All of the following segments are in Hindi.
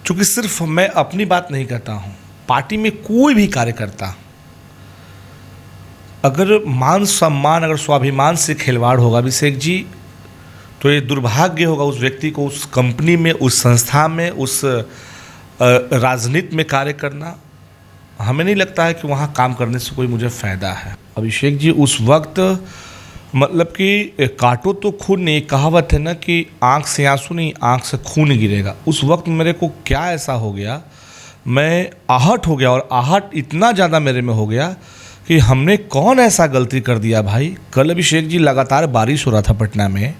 क्योंकि सिर्फ मैं अपनी बात नहीं करता हूँ, पार्टी में कोई भी कार्यकर्ता अगर मान सम्मान, अगर स्वाभिमान से खिलवाड़ होगा अभिषेक जी, तो ये दुर्भाग्य होगा उस व्यक्ति को उस कंपनी में, उस संस्था में, उस राजनीति में कार्य करना। हमें नहीं लगता है कि वहाँ काम करने से कोई मुझे फ़ायदा है। अभिषेक जी उस वक्त मतलब कि काटो तो खून नहीं, कहावत है ना कि आँख से आंसू नहीं, आँख से खून गिरेगा। उस वक्त मेरे को क्या ऐसा हो गया, मैं आहट हो गया, और आहट इतना ज़्यादा मेरे में हो गया कि हमने कौन ऐसा गलती कर दिया भाई। कल अभिषेक जी लगातार बारिश हो रहा था पटना में,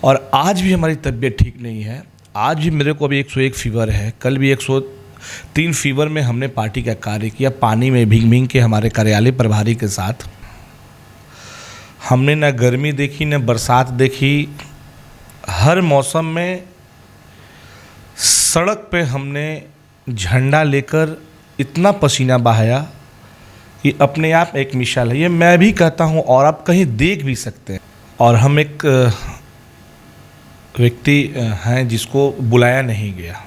और आज भी हमारी तबीयत ठीक नहीं है। आज भी मेरे को अभी 101 फीवर है, कल भी 103 फीवर में हमने पार्टी का कार्य किया, पानी में भीग भीग के हमारे कार्यालय प्रभारी के साथ। हमने न गर्मी देखी न बरसात देखी, हर मौसम में सड़क पे हमने झंडा लेकर इतना पसीना बहाया कि अपने आप एक मिसाल है। ये मैं भी कहता हूँ और आप कहीं देख भी सकते हैं। और हम एक व्यक्ति हैं जिसको बुलाया नहीं गया,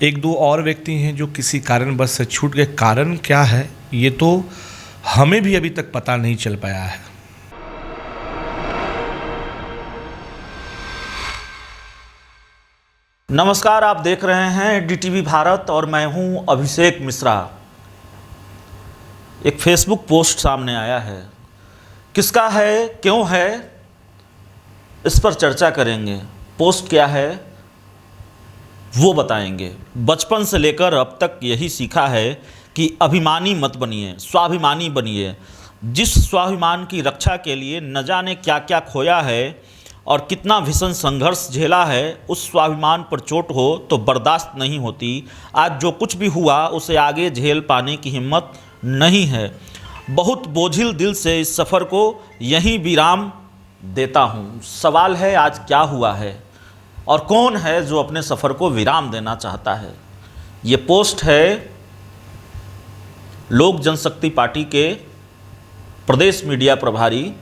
एक दो और व्यक्ति हैं जो किसी कारणवश से छूट गए। कारण क्या है ये तो हमें भी अभी तक पता नहीं चल पाया है। नमस्कार, आप देख रहे हैं डीटीवी भारत और मैं हूं अभिषेक मिश्रा। एक फेसबुक पोस्ट सामने आया है, किसका है, क्यों है, इस पर चर्चा करेंगे। पोस्ट क्या है वो बताएंगे। बचपन से लेकर अब तक यही सीखा है कि अभिमानी मत बनिए, स्वाभिमानी बनिए। जिस स्वाभिमान की रक्षा के लिए न जाने क्या क्या खोया है और कितना भीषण संघर्ष झेला है, उस स्वाभिमान पर चोट हो तो बर्दाश्त नहीं होती। आज जो कुछ भी हुआ उसे आगे झेल पाने की हिम्मत नहीं है। बहुत बोझिल दिल से इस सफ़र को यहीं विराम देता हूँ। सवाल है आज क्या हुआ है और कौन है जो अपने सफ़र को विराम देना चाहता है। ये पोस्ट है लोक जनशक्ति पार्टी के प्रदेश मीडिया प्रभारी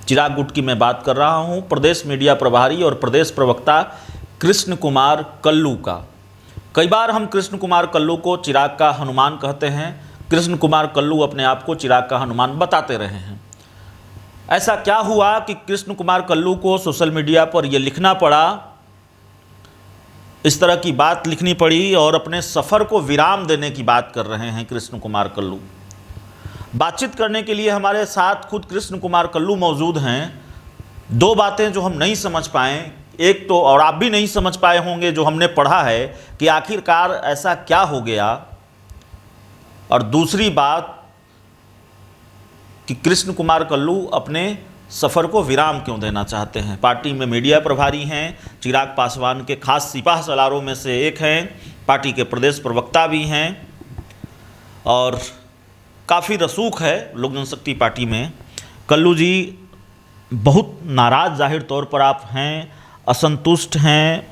चिराग गुट की मैं बात कर रहा हूँ। प्रदेश मीडिया प्रभारी और प्रदेश प्रवक्ता कृष्ण कुमार कल्लू का। कई बार हम कृष्ण कुमार कल्लू को चिराग का हनुमान कहते हैं। कृष्ण कुमार कल्लू अपने आप को चिराग का हनुमान बताते रहे हैं। ऐसा क्या हुआ कि कृष्ण कुमार कल्लू को सोशल मीडिया पर यह लिखना पड़ा, इस तरह की बात लिखनी पड़ी और अपने सफ़र को विराम देने की बात कर रहे हैं कृष्ण कुमार कल्लू। बातचीत करने के लिए हमारे साथ खुद कृष्ण कुमार कल्लू मौजूद हैं। दो बातें जो हम नहीं समझ पाए, एक तो, और आप भी नहीं समझ पाए होंगे, जो हमने पढ़ा है कि आखिरकार ऐसा क्या हो गया, और दूसरी बात कि कृष्ण कुमार कल्लू अपने सफ़र को विराम क्यों देना चाहते हैं। पार्टी में मीडिया प्रभारी हैं, चिराग पासवान के खास सिपाह सलारों में से एक हैं, पार्टी के प्रदेश प्रवक्ता भी हैं और काफ़ी रसूख है लोक जनशक्ति पार्टी में। कल्लू जी, बहुत नाराज़ जाहिर तौर पर आप हैं, असंतुष्ट हैं,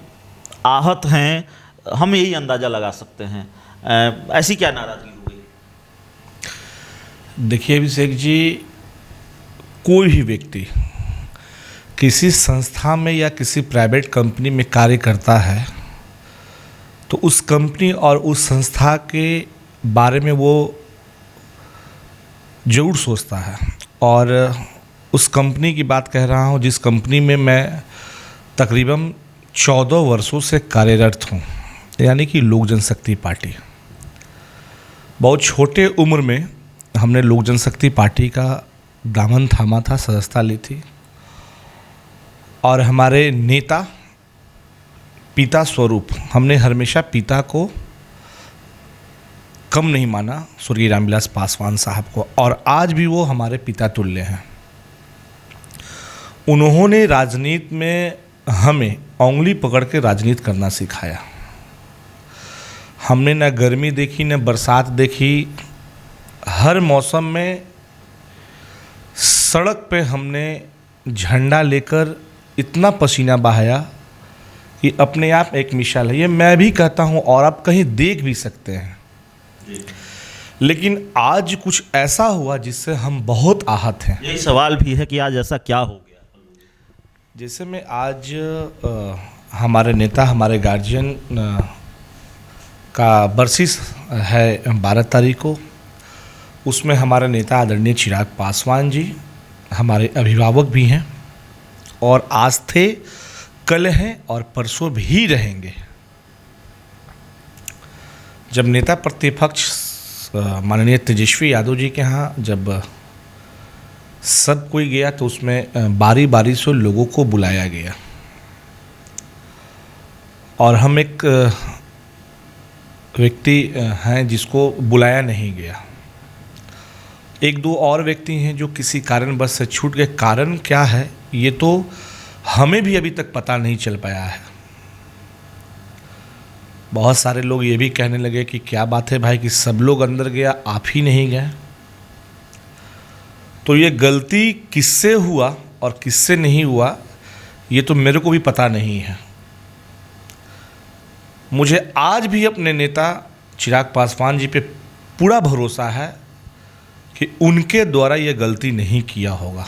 आहत हैं, हम यही अंदाज़ा लगा सकते हैं। ऐसी क्या नाराज़गी हो गई? देखिए अभिषेक जी, कोई भी व्यक्ति किसी संस्था में या किसी प्राइवेट कंपनी में कार्य करता है तो उस कंपनी और उस संस्था के बारे में वो ज़रूर सोचता है। और उस कंपनी की बात कह रहा हूँ जिस कंपनी में मैं तकरीबन 14 वर्षों से कार्यरत हूँ, यानी कि लोक जनशक्ति पार्टी। बहुत छोटे उम्र में हमने लोक जनशक्ति पार्टी का दामन थामा था, सदस्यता ली थी, और हमारे नेता पिता स्वरूप हमने हमेशा पिता को कम नहीं माना, स्वर्गीय रामविलास पासवान साहब को, और आज भी वो हमारे पिता तुल्य हैं। उन्होंने राजनीति में हमें उंगली पकड़ के राजनीति करना सिखाया। हमने न गर्मी देखी न बरसात देखी, हर मौसम में सड़क पे हमने झंडा लेकर इतना पसीना बहाया कि अपने आप एक मिसाल है। ये मैं भी कहता हूँ और आप कहीं देख भी सकते हैं। लेकिन आज कुछ ऐसा हुआ जिससे हम बहुत आहत हैं। यही सवाल भी है कि आज ऐसा क्या हो गया। जैसे मैं आज हमारे नेता, हमारे गार्जियन का बरसिस है 12 तारीख को। उसमें हमारे नेता आदरणीय चिराग पासवान जी हमारे अभिभावक भी हैं और आज थे, कल हैं और परसों भी रहेंगे। जब नेता प्रतिपक्ष माननीय तेजस्वी यादव जी के यहाँ जब सब कोई गया तो उसमें बारी बारी से लोगों को बुलाया गया और हम एक व्यक्ति हैं जिसको बुलाया नहीं गया। एक दो और व्यक्ति हैं जो किसी कारणवश से छूट गए। कारण क्या है ये तो हमें भी अभी तक पता नहीं चल पाया है। बहुत सारे लोग ये भी कहने लगे कि क्या बात है भाई कि सब लोग अंदर गया, आप ही नहीं गए। तो ये गलती किससे हुआ और किससे नहीं हुआ ये तो मेरे को भी पता नहीं है। मुझे आज भी अपने नेता चिराग पासवान जी पे पूरा भरोसा है कि उनके द्वारा ये गलती नहीं किया होगा,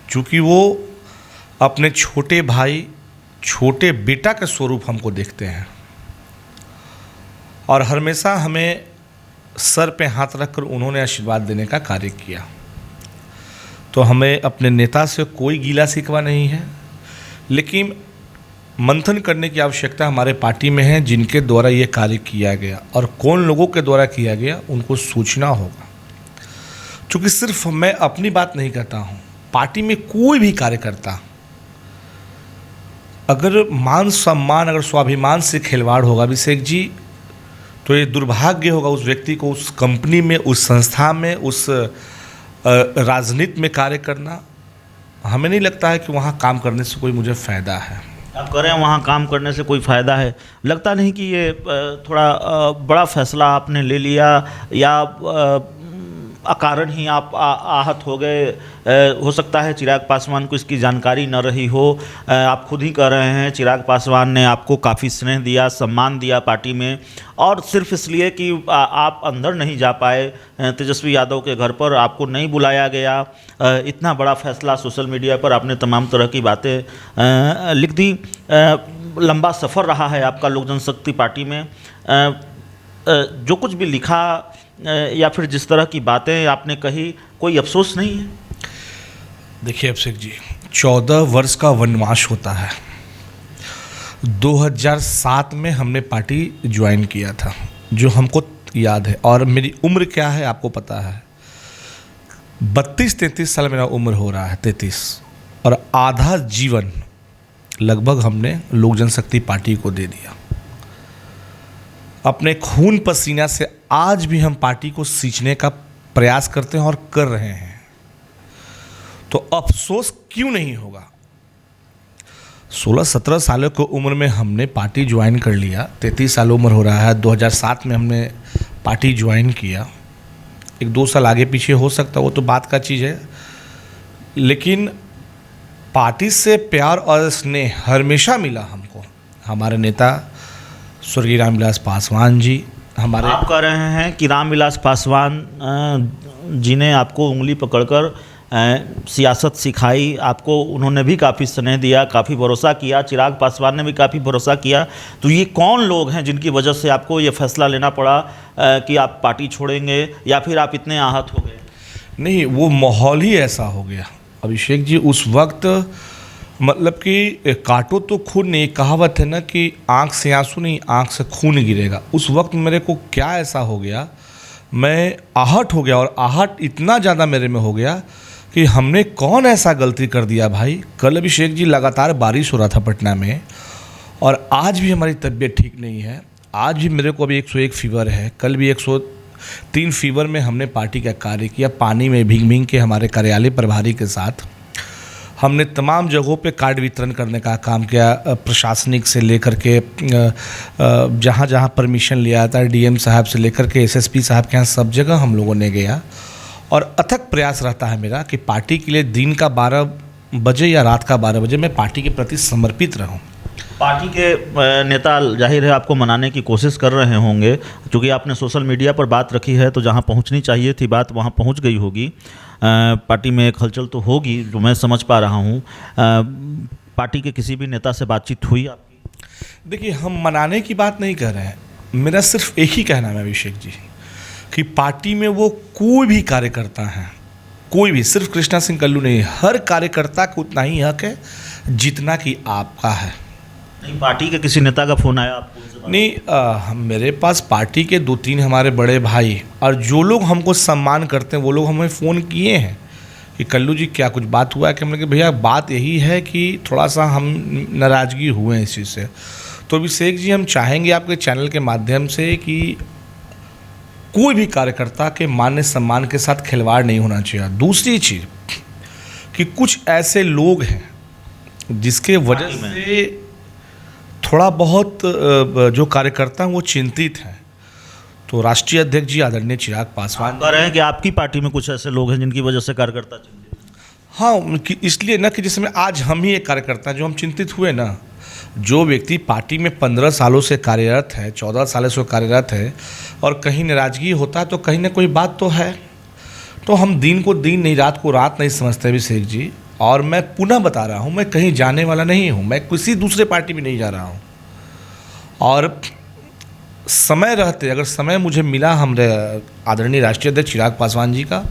क्योंकि वो अपने छोटे भाई, छोटे बेटा के स्वरूप हमको देखते हैं और हमेशा हमें सर पे हाथ रखकर उन्होंने आशीर्वाद देने का कार्य किया। तो हमें अपने नेता से कोई गीला शिकवा नहीं है, लेकिन मंथन करने की आवश्यकता हमारे पार्टी में है जिनके द्वारा ये कार्य किया गया और कौन लोगों के द्वारा किया गया उनको सोचना होगा। क्योंकि सिर्फ मैं अपनी बात नहीं करता हूँ, पार्टी में कोई भी कार्यकर्ता अगर मान सम्मान, अगर स्वाभिमान से खिलवाड़ होगा अभिषेक जी, तो ये दुर्भाग्य होगा उस व्यक्ति को उस कंपनी में, उस संस्था में, उस राजनीति में कार्य करना। हमें नहीं लगता है कि वहाँ काम करने से कोई मुझे फ़ायदा है। आप कह रहे हैं वहाँ काम करने से कोई फ़ायदा है, लगता नहीं कि ये थोड़ा बड़ा फैसला आपने ले लिया या अकारण ही आप आहत हो गए? हो सकता है चिराग पासवान को इसकी जानकारी न रही हो। आप खुद ही कह रहे हैं चिराग पासवान ने आपको काफ़ी स्नेह दिया, सम्मान दिया पार्टी में, और सिर्फ इसलिए कि आप अंदर नहीं जा पाए तेजस्वी यादव के घर पर, आपको नहीं बुलाया गया। इतना बड़ा फैसला सोशल मीडिया पर आपने तमाम तरह की बातें लिख दी। लंबा सफ़र रहा है आपका लोक जनशक्ति पार्टी में। जो कुछ भी लिखा या फिर जिस तरह की बातें आपने कही, कोई अफसोस नहीं है? देखिए अभिषेक जी, 14 वर्ष का वनवास होता है। 2007 में हमने पार्टी ज्वाइन किया था, जो हमको याद है, और मेरी उम्र क्या है आपको पता है। 32-33 साल मेरा उम्र हो रहा है, 33, और आधा जीवन लगभग हमने लोक जनशक्ति पार्टी को दे दिया। अपने खून पसीना से आज भी हम पार्टी को सींचने का प्रयास करते हैं और कर रहे हैं, तो अफसोस क्यों नहीं होगा। 16-17 सालों की उम्र में हमने पार्टी ज्वाइन कर लिया, 33 साल उम्र हो रहा है। 2007 में हमने पार्टी ज्वाइन किया। 1-2 साल आगे पीछे हो सकता, वो तो बात का चीज़ है, लेकिन पार्टी से प्यार और स्नेह हमेशा मिला हमको। हमारे नेता स्वर्गीय रामविलास पासवान जी, हमारे आप कह रहे हैं कि रामविलास पासवान जी ने आपको उंगली पकड़कर सियासत सिखाई, आपको उन्होंने भी काफ़ी स्नेह दिया, काफ़ी भरोसा किया, चिराग पासवान ने भी काफ़ी भरोसा किया। तो ये कौन लोग हैं जिनकी वजह से आपको ये फैसला लेना पड़ा कि आप पार्टी छोड़ेंगे, या फिर आप इतने आहत हो गए? नहीं, वो माहौल ही ऐसा हो गया अभिषेक जी। उस वक्त मतलब कि काटो तो खून नहीं, कहावत है ना कि आँख से आंसू नहीं, आँख से खून गिरेगा। उस वक्त मेरे को क्या ऐसा हो गया, मैं आहट हो गया, और आहट इतना ज़्यादा मेरे में हो गया कि हमने कौन ऐसा गलती कर दिया भाई। कल अभिषेक जी लगातार बारिश हो रहा था पटना में, और आज भी हमारी तबीयत ठीक नहीं है। आज भी मेरे को अभी 101 फीवर है, कल भी 103 फीवर में हमने पार्टी का कार्य किया। पानी में भीग भीग के हमारे कार्यालय प्रभारी के साथ हमने तमाम जगहों पे कार्ड वितरण करने का काम किया, प्रशासनिक से लेकर के जहाँ जहाँ परमिशन लिया था, डीएम साहब से लेकर के एसएसपी साहब के यहाँ सब जगह हम लोगों ने गया। और अथक प्रयास रहता है मेरा कि पार्टी के लिए दिन का 12 बजे या रात का 12 बजे मैं पार्टी के प्रति समर्पित रहूं। पार्टी के नेता जाहिर है आपको मनाने की कोशिश कर रहे होंगे, क्योंकि आपने सोशल मीडिया पर बात रखी है, तो जहां पहुंचनी चाहिए थी बात वहां पहुंच गई होगी। पार्टी में एक हलचल तो होगी, जो मैं समझ पा रहा हूं। पार्टी के किसी भी नेता से बातचीत हुई आपकी? देखिए, हम मनाने की बात नहीं कर रहे हैं। मेरा सिर्फ एक ही कहना है अभिषेक जी, कि पार्टी में वो कोई भी कार्यकर्ता है, कोई भी, सिर्फ कृष्णा सिंह कल्लू नहीं, हर कार्यकर्ता को उतना ही हक है जितना कि आपका है। नहीं, पार्टी के किसी नेता का फोन आया आपको उनसे बात? नहीं, मेरे पास पार्टी के 2-3 हमारे बड़े भाई और जो लोग हमको सम्मान करते हैं वो लोग हमें फ़ोन किए हैं कि कल्लू जी क्या कुछ बात हुआ है, कि हमने कहा भैया बात यही है कि थोड़ा सा हम नाराज़गी हुए हैं इस चीज़ से। तो अभिषेक जी, हम चाहेंगे आपके चैनल के माध्यम से कि कोई भी कार्यकर्ता के मान सम्मान के साथ खिलवाड़ नहीं होना चाहिए। दूसरी चीज़ कि कुछ ऐसे लोग हैं जिसके वजह से थोड़ा बहुत जो कार्यकर्ता हैं वो चिंतित हैं। तो राष्ट्रीय अध्यक्ष जी आदरणीय चिराग पासवान कह रहे हैं कि आपकी पार्टी में कुछ ऐसे लोग हैं जिनकी वजह से कार्यकर्ता चिंतित हैं। हाँ, इसलिए ना कि जिसमें आज हम ही एक कार्यकर्ता हैं जो हम चिंतित हुए ना। जो व्यक्ति पार्टी में 15 सालों से कार्यरत है, 14 सालों से कार्यरत है, और कहीं नाराज़गी होता है तो कहीं ना कोई बात तो है। तो हम दिन को दिन नहीं, रात को रात नहीं समझते अभिषेक जी। और मैं पुनः बता रहा हूँ, मैं कहीं जाने वाला नहीं हूँ, मैं किसी दूसरे पार्टी में नहीं जा रहा हूँ। और समय रहते, अगर समय मुझे मिला हमारे आदरणीय राष्ट्रीय अध्यक्ष चिराग पासवान जी का,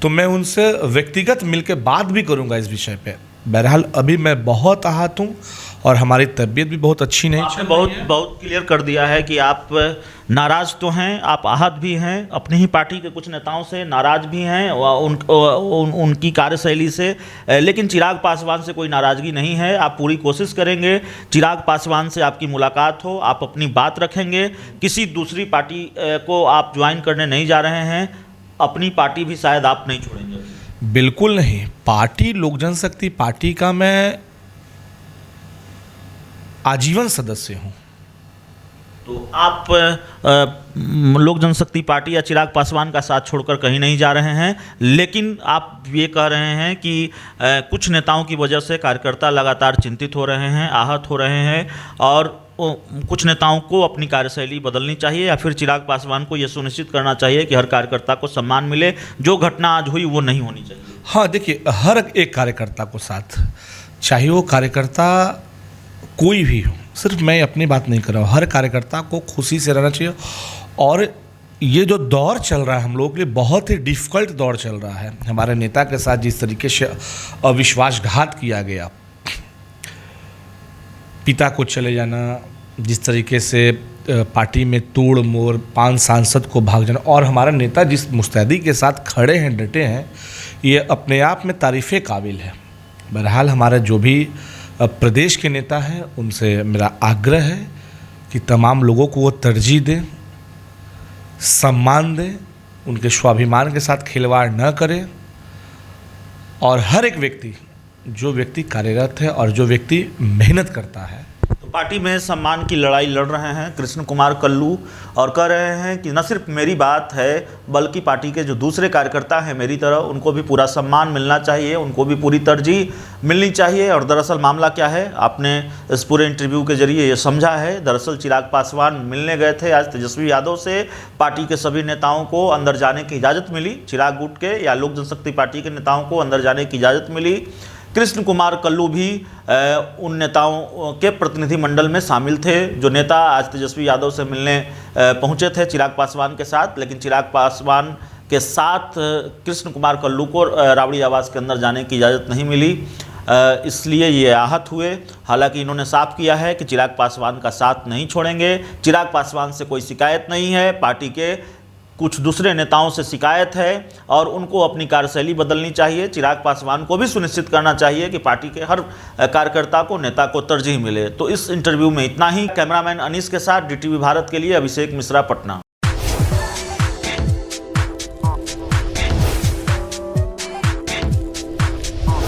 तो मैं उनसे व्यक्तिगत मिलकर बात भी करूंगा इस विषय पे। बहरहाल अभी मैं बहुत आहत हूँ और हमारी तबीयत भी बहुत अच्छी नहीं। आपने बहुत क्लियर कर दिया है कि आप नाराज़ तो हैं, आप आहत भी हैं, अपनी ही पार्टी के कुछ नेताओं से नाराज़ भी हैं उनकी कार्यशैली से, लेकिन चिराग पासवान से कोई नाराज़गी नहीं है। आप पूरी कोशिश करेंगे चिराग पासवान से आपकी मुलाकात हो, आप अपनी बात रखेंगे। किसी दूसरी पार्टी को आप ज्वाइन करने नहीं जा रहे हैं, अपनी पार्टी भी शायद आप नहीं छोड़ेंगे। बिल्कुल नहीं। पार्टी लोक जनशक्ति पार्टी का मैं आजीवन सदस्य हूँ। तो आप लोक जनशक्ति पार्टी या चिराग पासवान का साथ छोड़कर कहीं नहीं जा रहे हैं, लेकिन आप ये कह रहे हैं कि कुछ नेताओं की वजह से कार्यकर्ता लगातार चिंतित हो रहे हैं, आहत हो रहे हैं, और कुछ नेताओं को अपनी कार्यशैली बदलनी चाहिए, या फिर चिराग पासवान को यह सुनिश्चित करना चाहिए कि हर कार्यकर्ता को सम्मान मिले। जो घटना आज हुई वो नहीं होनी चाहिए। हाँ, देखिए, हर एक कार्यकर्ता को साथ, चाहे वो कार्यकर्ता कोई भी हो, सिर्फ मैं अपनी बात नहीं कर रहा हूँ, हर कार्यकर्ता को खुशी से रहना चाहिए। और ये जो दौर चल रहा है हम लोगों के लिए बहुत ही डिफ़िकल्ट दौर चल रहा है। हमारे नेता के साथ जिस तरीके से अविश्वासघात किया गया, पिता को चले जाना, जिस तरीके से पार्टी में तोड़ मोड़, 5 सांसद को भाग जाना, और हमारा नेता जिस मुस्तैदी के साथ खड़े हैं, डटे हैं, ये अपने आप में तारीफ़े काबिल है। बहरहाल हमारा जो भी प्रदेश के नेता हैं उनसे मेरा आग्रह है कि तमाम लोगों को वो तरजीह दें, सम्मान दें, उनके स्वाभिमान के साथ खिलवाड़ न करें। और हर एक व्यक्ति, जो व्यक्ति कार्यरत है और जो व्यक्ति मेहनत करता है, तो पार्टी में सम्मान की लड़ाई लड़ रहे हैं कृष्ण कुमार कल्लू, और कह रहे हैं कि न सिर्फ मेरी बात है बल्कि पार्टी के जो दूसरे कार्यकर्ता हैं मेरी तरह, उनको भी पूरा सम्मान मिलना चाहिए, उनको भी पूरी तरजीह मिलनी चाहिए। और दरअसल मामला क्या है, आपने इस पूरे इंटरव्यू के जरिए ये समझा है। दरअसल चिराग पासवान मिलने गए थे आज तेजस्वी यादव से। पार्टी के सभी नेताओं को अंदर जाने की इजाज़त मिली, चिराग गुट के या लोक जनशक्ति पार्टी के नेताओं को अंदर जाने की इजाज़त मिली। कृष्ण कुमार कल्लू भी उन नेताओं के प्रतिनिधिमंडल में शामिल थे जो नेता आज तेजस्वी यादव से मिलने पहुंचे थे चिराग पासवान के साथ। लेकिन चिराग पासवान के साथ कृष्ण कुमार कल्लू को राबड़ी आवास के अंदर जाने की इजाज़त नहीं मिली, इसलिए ये आहत हुए। हालांकि इन्होंने साफ किया है कि चिराग पासवान का साथ नहीं छोड़ेंगे। चिराग पासवान से कोई शिकायत नहीं है, पार्टी के कुछ दूसरे नेताओं से शिकायत है और उनको अपनी कार्यशैली बदलनी चाहिए। चिराग पासवान को भी सुनिश्चित करना चाहिए कि पार्टी के हर कार्यकर्ता को, नेता को तरजीह मिले। तो इस इंटरव्यू में इतना ही। कैमरामैन अनीस के साथ DTV भारत के लिए अभिषेक मिश्रा, पटना।